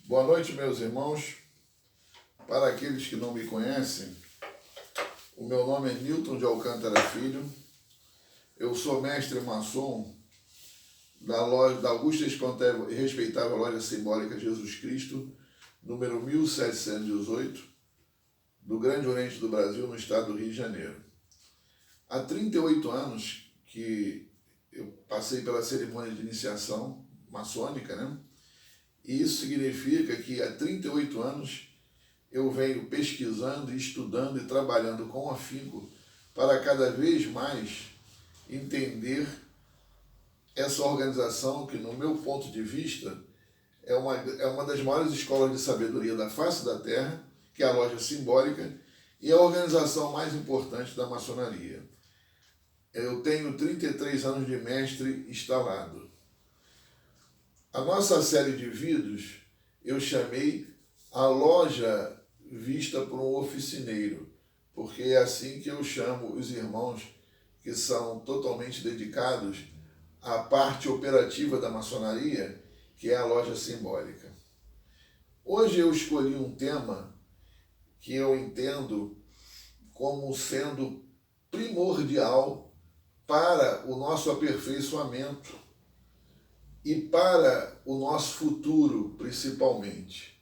Boa noite, meus irmãos. Para aqueles que não me conhecem, o meu nome é Newton de Alcântara Filho. Eu sou mestre maçom da loja da augusta e respeitável Loja Simbólica Jesus Cristo, número 1718, do Grande Oriente do Brasil, no estado do Rio de Janeiro. Há 38 anos que eu passei pela cerimônia de iniciação maçônica, né? E isso significa que há 38 anos eu venho pesquisando, estudando e trabalhando com afinco para cada vez mais entender essa organização que, no meu ponto de vista, é uma das maiores escolas de sabedoria da face da Terra, que é a Loja Simbólica, e a organização mais importante da maçonaria. Eu tenho 33 anos de mestre instalado. A nossa série de vídeos eu chamei A Loja Vista por um Oficineiro, porque é assim que eu chamo os irmãos que são totalmente dedicados à parte operativa da maçonaria, que é a Loja Simbólica. Hoje eu escolhi um tema que eu entendo como sendo primordial para o nosso aperfeiçoamento e para o nosso futuro, principalmente,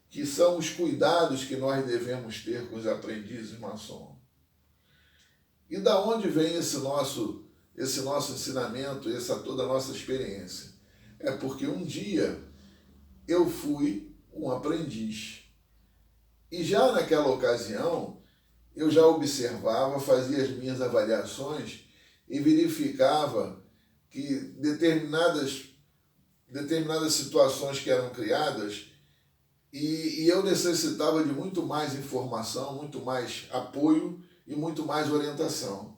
que são os cuidados que nós devemos ter com os aprendizes maçons. E da onde vem esse nosso ensinamento, toda a nossa experiência? É porque um dia eu fui um aprendiz. E já naquela ocasião, eu já observava, fazia as minhas avaliações e verificava que determinadas situações que eram criadas e eu necessitava de muito mais informação, muito mais apoio e muito mais orientação.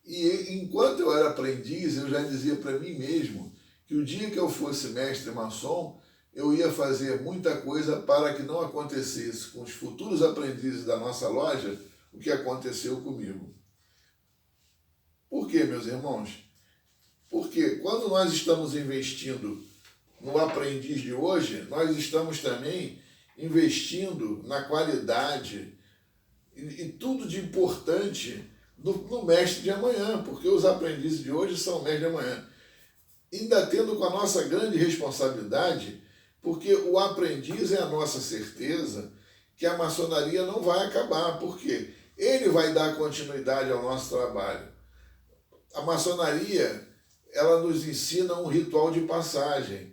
E enquanto eu era aprendiz, eu já dizia para mim mesmo que o dia que eu fosse mestre maçom, eu ia fazer muita coisa para que não acontecesse com os futuros aprendizes da nossa loja o que aconteceu comigo. Por quê, meus irmãos? Porque quando nós estamos investindo no aprendiz de hoje, nós estamos também investindo na qualidade e tudo de importante no mestre de amanhã, porque os aprendizes de hoje são mestre de amanhã. Ainda tendo com a nossa grande responsabilidade, porque o aprendiz é a nossa certeza que a maçonaria não vai acabar, porque ele vai dar continuidade ao nosso trabalho. A maçonaria, ela nos ensina um ritual de passagem.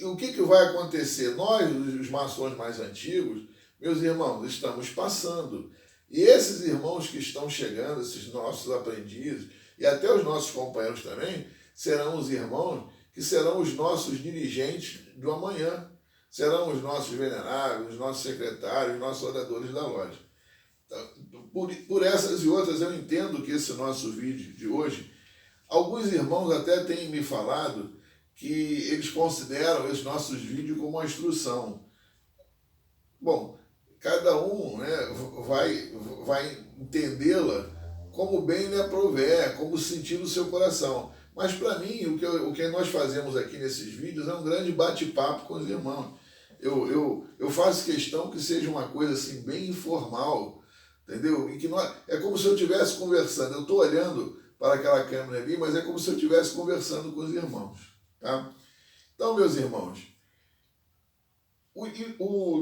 O que vai acontecer? Nós, os maçons mais antigos, meus irmãos, estamos passando. E esses irmãos que estão chegando, esses nossos aprendizes, e até os nossos companheiros também, serão os irmãos que serão os nossos dirigentes do amanhã. Serão os nossos veneráveis, os nossos secretários, os nossos oradores da loja. Por essas e outras, eu entendo que esse nosso vídeo de hoje, alguns irmãos até têm me falado que eles consideram esses nossos vídeos como uma instrução. Bom, cada um, né, vai entendê-la como bem lhe aprouver, como sentir no seu coração. Mas para mim, o que nós fazemos aqui nesses vídeos é um grande bate-papo com os irmãos. Eu faço questão que seja uma coisa assim bem informal, entendeu? E que é como se eu estivesse conversando. Eu estou olhando para aquela câmera ali, mas é como se eu estivesse conversando com os irmãos. Tá? Então, meus irmãos,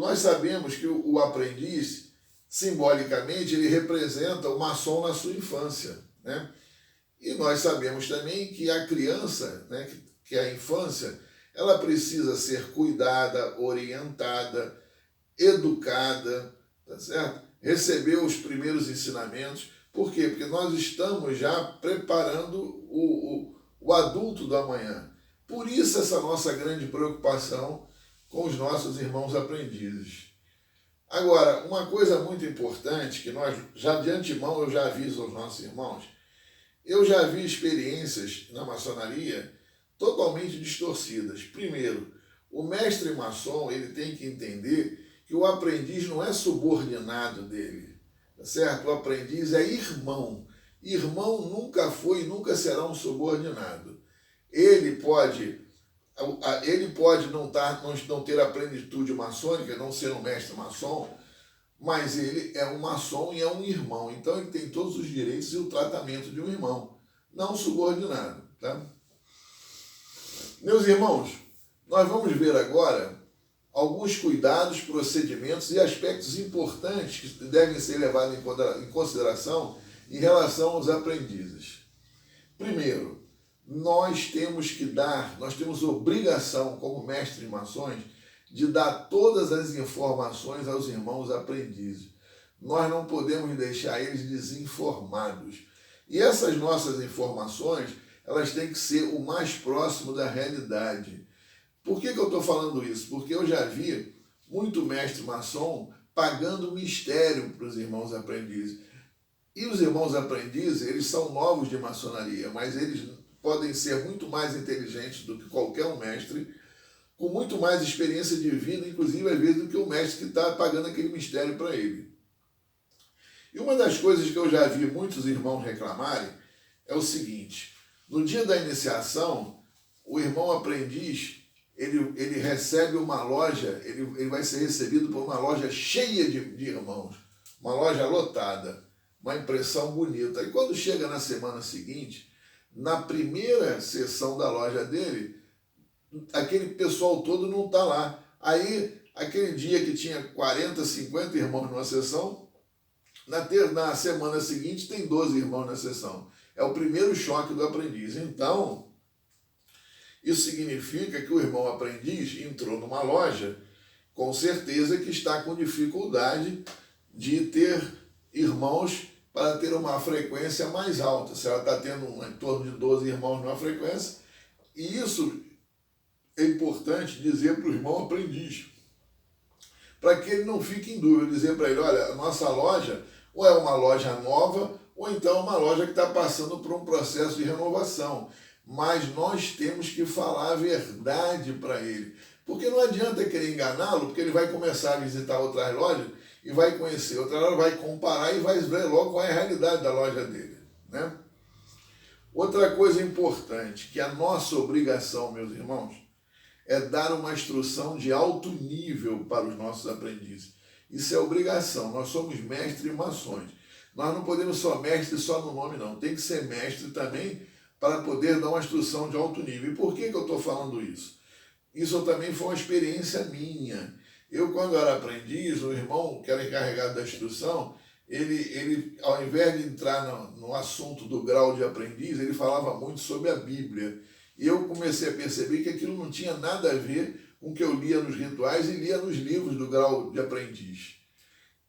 nós sabemos que o aprendiz, simbolicamente, ele representa o maçom na sua infância, né? E nós sabemos também que a criança, né, que a infância, ela precisa ser cuidada, orientada, educada, tá certo? Receber os primeiros ensinamentos. Por quê? Porque nós estamos já preparando o adulto do amanhã. Por isso essa nossa grande preocupação com os nossos irmãos aprendizes. Agora, uma coisa muito importante que nós, já de antemão, eu já aviso aos nossos irmãos, eu já vi experiências na maçonaria totalmente distorcidas. Primeiro, o mestre maçom, ele tem que entender que o aprendiz não é subordinado dele, tá certo? O aprendiz é irmão. Irmão nunca foi e nunca será um subordinado. Ele pode ele pode não ter a plenitude maçônica, não ser um mestre maçom, mas ele é um maçom e é um irmão. Então ele tem todos os direitos e o tratamento de um irmão, não subordinado. Tá? Meus irmãos, nós vamos ver agora alguns cuidados, procedimentos e aspectos importantes que devem ser levados em consideração em relação aos aprendizes. Primeiro, nós temos obrigação, como mestres maçons, de dar todas as informações aos irmãos aprendizes. Nós não podemos deixar eles desinformados. E essas nossas informações, elas têm que ser o mais próximo da realidade. Por que eu estou falando isso? Porque eu já vi muito mestre maçom pagando mistério para os irmãos aprendizes. E os irmãos aprendizes, eles são novos de maçonaria, mas eles podem ser muito mais inteligentes do que qualquer um mestre, com muito mais experiência de vida, inclusive às vezes do que o mestre que está pagando aquele mistério para ele. E uma das coisas que eu já vi muitos irmãos reclamarem é o seguinte: no dia da iniciação, o irmão aprendiz, ele recebe uma loja, ele vai ser recebido por uma loja cheia de irmãos, uma loja lotada, uma impressão bonita. E quando chega na semana seguinte, na primeira sessão da loja dele, aquele pessoal todo não está lá. Aí, aquele dia que tinha 40, 50 irmãos numa sessão, na semana seguinte tem 12 irmãos na sessão. É o primeiro choque do aprendiz. Então, isso significa que o irmão aprendiz entrou numa loja, com certeza que está com dificuldade de ter irmãos para ter uma frequência mais alta. Se ela está tendo em torno de 12 irmãos numa frequência, e isso é importante dizer para o irmão aprendiz, para que ele não fique em dúvida, dizer para ele: olha, a nossa loja ou é uma loja nova, ou então é uma loja que está passando por um processo de renovação. Mas nós temos que falar a verdade para ele. Porque não adianta querer enganá-lo, porque ele vai começar a visitar outras lojas e vai conhecer outra loja, vai comparar e vai ver logo qual é a realidade da loja dele. Né? Outra coisa importante, que é a nossa obrigação, meus irmãos, é dar uma instrução de alto nível para os nossos aprendizes. Isso é obrigação. Nós somos mestres maçons. Nós não podemos ser mestre só no nome, não. Tem que ser mestre também para poder dar uma instrução de alto nível. E por que eu estou falando isso? Isso também foi uma experiência minha. Eu, quando era aprendiz, o irmão que era encarregado da instrução, ele ao invés de entrar no assunto do grau de aprendiz, ele falava muito sobre a Bíblia. E eu comecei a perceber que aquilo não tinha nada a ver com o que eu lia nos rituais e lia nos livros do grau de aprendiz.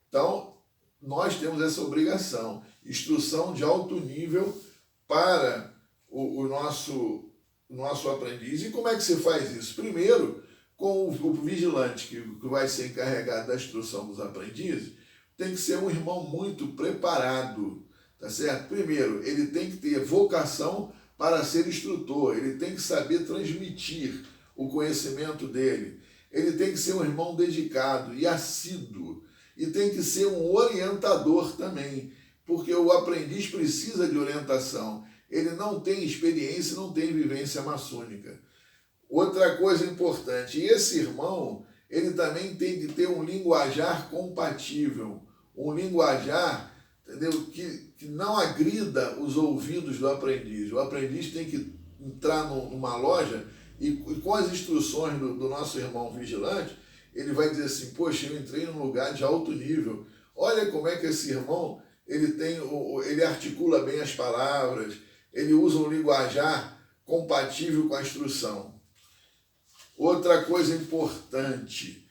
Então, nós temos essa obrigação, instrução de alto nível para o nosso aprendiz. E como é que se faz isso? Primeiro, com o vigilante que vai ser encarregado da instrução dos aprendizes, tem que ser um irmão muito preparado, tá certo? Primeiro, ele tem que ter vocação para ser instrutor, ele tem que saber transmitir o conhecimento dele, ele tem que ser um irmão dedicado e assíduo, e tem que ser um orientador também, porque o aprendiz precisa de orientação, ele não tem experiência, não tem vivência maçônica. Outra coisa importante, esse irmão, ele também tem que ter um linguajar compatível, um linguajar, entendeu? Que não agrida os ouvidos do aprendiz. O aprendiz tem que entrar numa loja e com as instruções do nosso irmão vigilante, ele vai dizer assim: poxa, eu entrei num lugar de alto nível, olha como é que esse irmão ele articula bem as palavras, ele usa um linguajar compatível com a instrução. Outra coisa importante,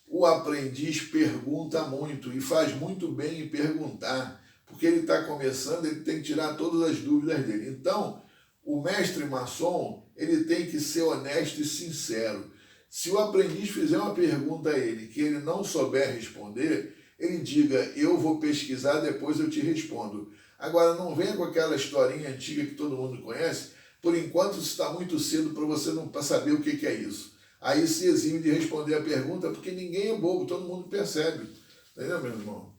o aprendiz pergunta muito e faz muito bem em perguntar, porque ele está começando, ele tem que tirar todas as dúvidas dele. Então, o mestre maçom, ele tem que ser honesto e sincero. Se o aprendiz fizer uma pergunta a ele que ele não souber responder, ele diga: eu vou pesquisar, depois eu te respondo. Agora, não venha com aquela historinha antiga que todo mundo conhece: por enquanto está muito cedo para você não saber o que é isso. Aí se exime de responder a pergunta, porque ninguém é bobo, todo mundo percebe. Entendeu, meu irmão?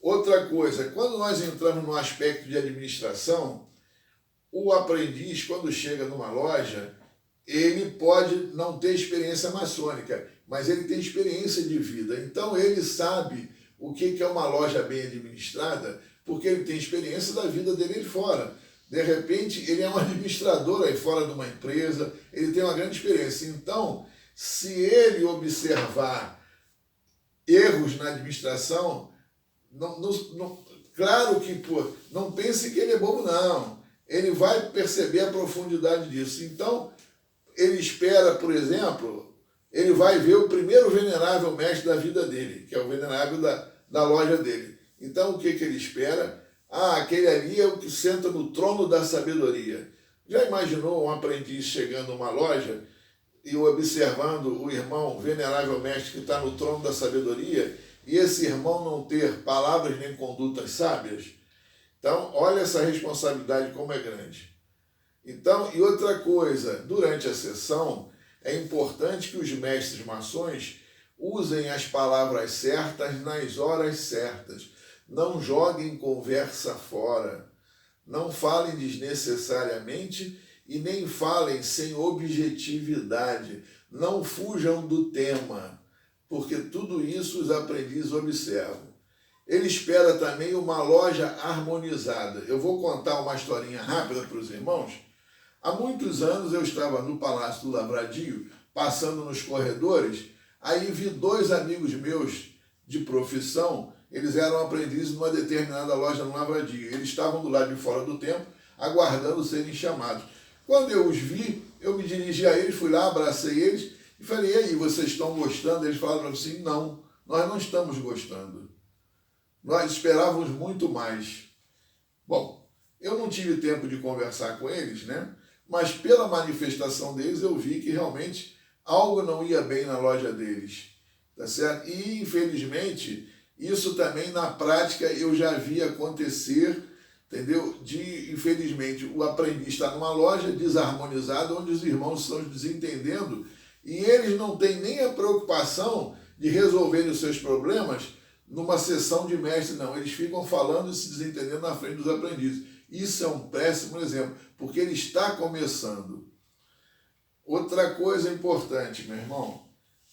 Outra coisa, quando nós entramos no aspecto de administração, o aprendiz, quando chega numa loja, ele pode não ter experiência maçônica, mas ele tem experiência de vida. Então ele sabe o que é uma loja bem administrada, porque ele tem experiência da vida dele aí fora. De repente, ele é um administrador aí fora de uma empresa, ele tem uma grande experiência. Então, se ele observar erros na administração, claro que, não pense que ele é bobo, não. Ele vai perceber a profundidade disso. Então, ele espera, por exemplo, ele vai ver o primeiro venerável mestre da vida dele, que é o venerável da loja dele. Então, o que ele espera? Aquele ali é o que senta no trono da sabedoria. Já imaginou um aprendiz chegando numa loja e observando o irmão venerável mestre que está no trono da sabedoria e esse irmão não ter palavras nem condutas sábias? Então, olha essa responsabilidade como é grande. Então, e outra coisa, durante a sessão, é importante que os mestres maçons usem as palavras certas nas horas certas. Não joguem conversa fora. Não falem desnecessariamente e nem falem sem objetividade. Não fujam do tema, porque tudo isso os aprendizes observam. Ele espera também uma loja harmonizada. Eu vou contar uma historinha rápida para os irmãos. Há muitos anos eu estava no Palácio do Lavradio, passando nos corredores, aí vi dois amigos meus de profissão, eles eram aprendizes numa determinada loja no Lavradio. Eles estavam do lado de fora do templo, aguardando serem chamados. Quando eu os vi, eu me dirigi a eles, fui lá, abracei eles e falei, e aí, vocês estão gostando? Eles falaram assim, não, nós não estamos gostando. Nós esperávamos muito mais. Bom, eu não tive tempo de conversar com eles, né? Mas pela manifestação deles eu vi que realmente algo não ia bem na loja deles, tá certo? E infelizmente isso também na prática eu já vi acontecer, entendeu? Infelizmente o aprendiz está numa loja desarmonizada onde os irmãos estão desentendendo e eles não têm nem a preocupação de resolverem os seus problemas numa sessão de mestre, não. Eles ficam falando e se desentendendo na frente dos aprendizes. Isso é um péssimo exemplo, porque ele está começando. Outra coisa importante, meu irmão,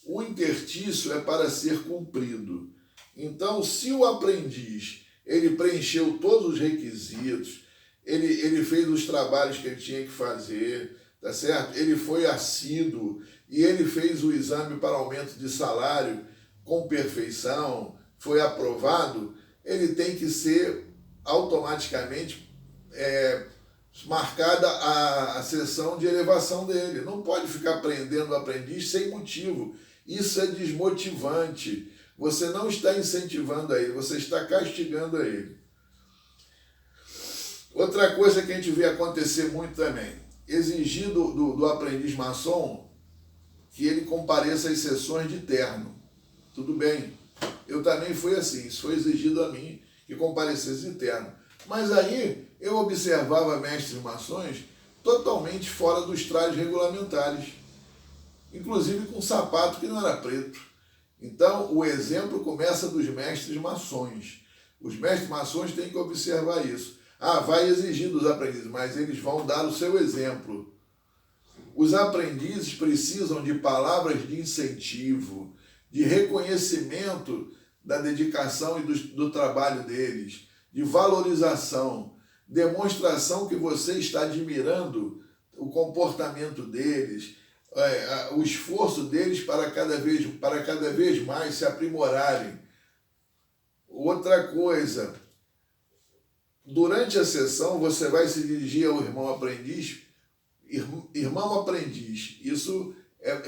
o interstício é para ser cumprido. Então, se o aprendiz ele preencheu todos os requisitos, ele fez os trabalhos que ele tinha que fazer, tá certo? Ele foi assíduo e ele fez o exame para aumento de salário com perfeição, foi aprovado, ele tem que ser automaticamente marcada a sessão de elevação dele. Não pode ficar prendendo o aprendiz sem motivo. Isso é desmotivante. Você não está incentivando a ele, você está castigando a ele. Outra coisa que a gente vê acontecer muito também, exigir do aprendiz maçom que ele compareça às sessões de terno. Tudo bem, eu também fui assim, isso foi exigido a mim, que comparecesse de terno. Mas aí eu observava mestres maçons totalmente fora dos trajes regulamentares, inclusive com sapato que não era preto. Então o exemplo começa dos mestres maçons. Os mestres maçons têm que observar isso. Vai exigir dos aprendizes, mas eles vão dar o seu exemplo. Os aprendizes precisam de palavras de incentivo, de reconhecimento da dedicação e do trabalho deles, de valorização, demonstração que você está admirando o comportamento deles, o esforço deles para cada vez mais se aprimorarem. Outra coisa, durante a sessão você vai se dirigir ao irmão aprendiz, irmão aprendiz, isso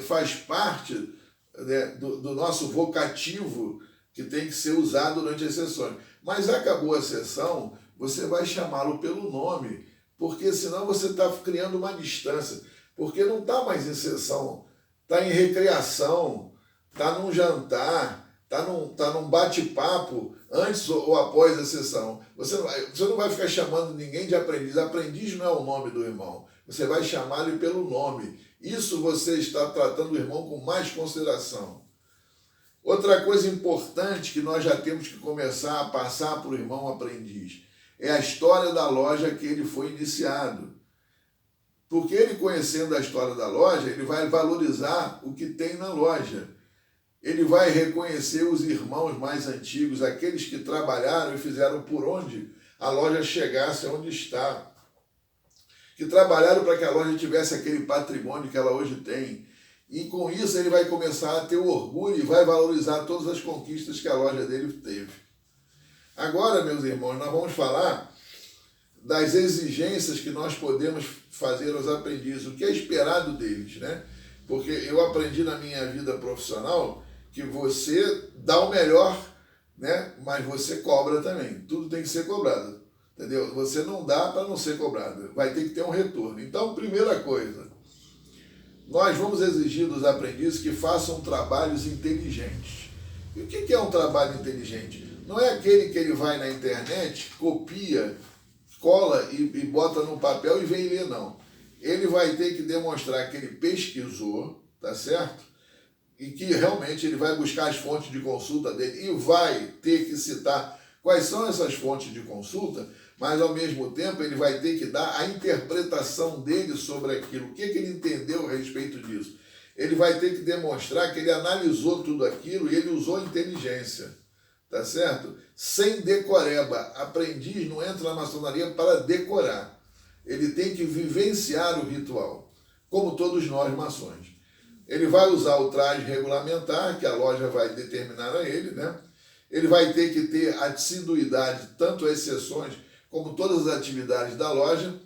faz parte, né, do nosso vocativo que tem que ser usado durante as sessões. Mas acabou a sessão, você vai chamá-lo pelo nome, porque senão você está criando uma distância, porque não está mais em sessão, está em recreação, está num jantar, está num bate-papo antes ou após a sessão. Você não vai ficar chamando ninguém de aprendiz. Aprendiz não é o nome do irmão. Você vai chamá-lo pelo nome. Isso você está tratando o irmão com mais consideração. Outra coisa importante que nós já temos que começar a passar para o irmão aprendiz é a história da loja que ele foi iniciado. Porque ele, conhecendo a história da loja, ele vai valorizar o que tem na loja. Ele vai reconhecer os irmãos mais antigos, aqueles que trabalharam e fizeram por onde a loja chegasse onde está. Que trabalharam para que a loja tivesse aquele patrimônio que ela hoje tem. E com isso ele vai começar a ter o orgulho e vai valorizar todas as conquistas que a loja dele teve. Agora, meus irmãos, nós vamos falar das exigências que nós podemos fazer aos aprendizes, o que é esperado deles, né? Porque eu aprendi na minha vida profissional que você dá o melhor, né? Mas você cobra também. Tudo tem que ser cobrado, entendeu? Você não dá para não ser cobrado. Vai ter que ter um retorno. Então, primeira coisa, nós vamos exigir dos aprendizes que façam trabalhos inteligentes. E o que é um trabalho inteligente? Não é aquele que ele vai na internet, copia, cola e bota no papel e vem ler, não. Ele vai ter que demonstrar que ele pesquisou, tá certo? E que realmente ele vai buscar as fontes de consulta dele e vai ter que citar quais são essas fontes de consulta, mas ao mesmo tempo ele vai ter que dar a interpretação dele sobre aquilo, o que ele entendeu a respeito disso. Ele vai ter que demonstrar que ele analisou tudo aquilo e ele usou inteligência, tá certo? Sem decoreba. Aprendiz não entra na maçonaria para decorar. Ele tem que vivenciar o ritual, como todos nós maçons. Ele vai usar o traje regulamentar, que a loja vai determinar a ele, né? Ele vai ter que ter assiduidade, tanto as sessões como todas as atividades da loja.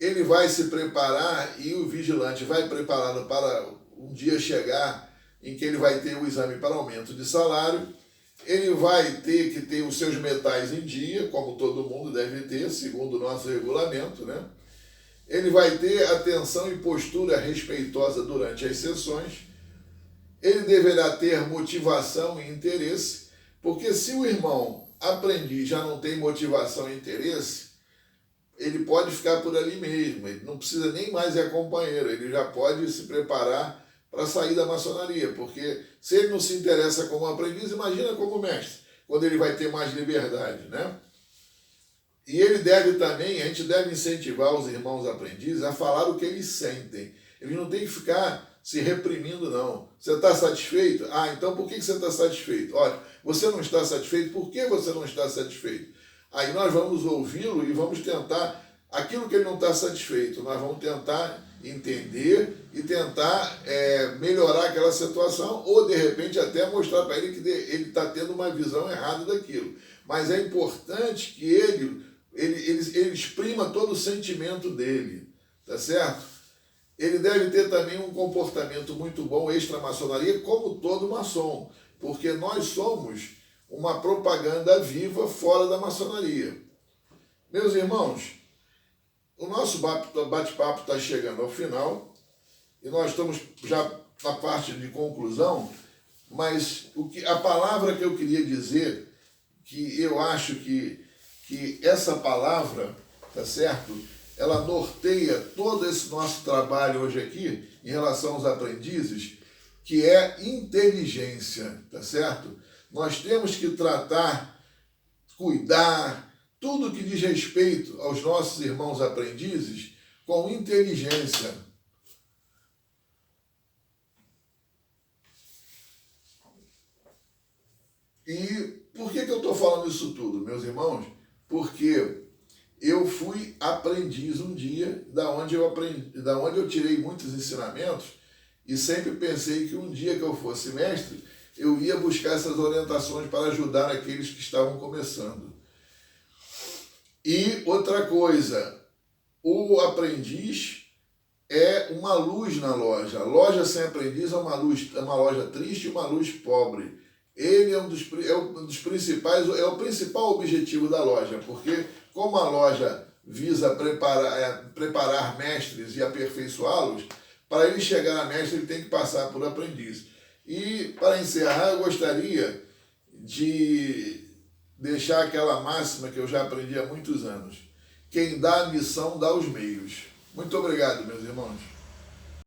Ele vai se preparar e o vigilante vai prepará-lo para um dia chegar em que ele vai ter o exame para aumento de salário. Ele vai ter que ter os seus metais em dia, como todo mundo deve ter, segundo o nosso regulamento, né? Ele vai ter atenção e postura respeitosa durante as sessões. Ele deverá ter motivação e interesse, porque se o irmão aprendiz já não tem motivação e interesse, ele pode ficar por ali mesmo, ele não precisa nem mais ser companheiro, ele já pode se preparar para sair da maçonaria, porque se ele não se interessa como aprendiz, imagina como mestre, quando ele vai ter mais liberdade, né? E ele deve também, a gente deve incentivar os irmãos aprendizes a falar o que eles sentem. Eles não têm que ficar se reprimindo, não. Você está satisfeito? Ah, então por que você está satisfeito? Olha, você não está satisfeito, por que você não está satisfeito? Aí nós vamos ouvi-lo e vamos tentar, aquilo que ele não está satisfeito, nós vamos tentar entender e tentar melhorar aquela situação, ou de repente até mostrar para ele que ele está tendo uma visão errada daquilo. Mas é importante que ele exprima todo o sentimento dele, tá certo? Ele deve ter também um comportamento muito bom extra-maçonaria, como todo maçom, porque nós somos uma propaganda viva fora da maçonaria. Meus irmãos, o nosso bate-papo está chegando ao final e nós estamos já na parte de conclusão, mas a palavra que eu queria dizer, que eu acho que essa palavra, tá certo? Ela norteia todo esse nosso trabalho hoje aqui em relação aos aprendizes, que é inteligência, tá certo? Nós temos que tratar, cuidar, tudo que diz respeito aos nossos irmãos aprendizes com inteligência. E por que eu estou falando isso tudo, meus irmãos? Porque eu fui aprendiz um dia, da onde eu tirei muitos ensinamentos e sempre pensei que um dia que eu fosse mestre, eu ia buscar essas orientações para ajudar aqueles que estavam começando. E outra coisa, o aprendiz é uma luz na loja. A loja sem aprendiz é uma loja triste e uma luz pobre. Ele é um dos principais, é o principal objetivo da loja, porque como a loja visa preparar mestres e aperfeiçoá-los, para ele chegar a mestre ele tem que passar por aprendiz. E para encerrar, eu gostaria de deixar aquela máxima que eu já aprendi há muitos anos: quem dá a missão dá os meios. Muito obrigado, meus irmãos.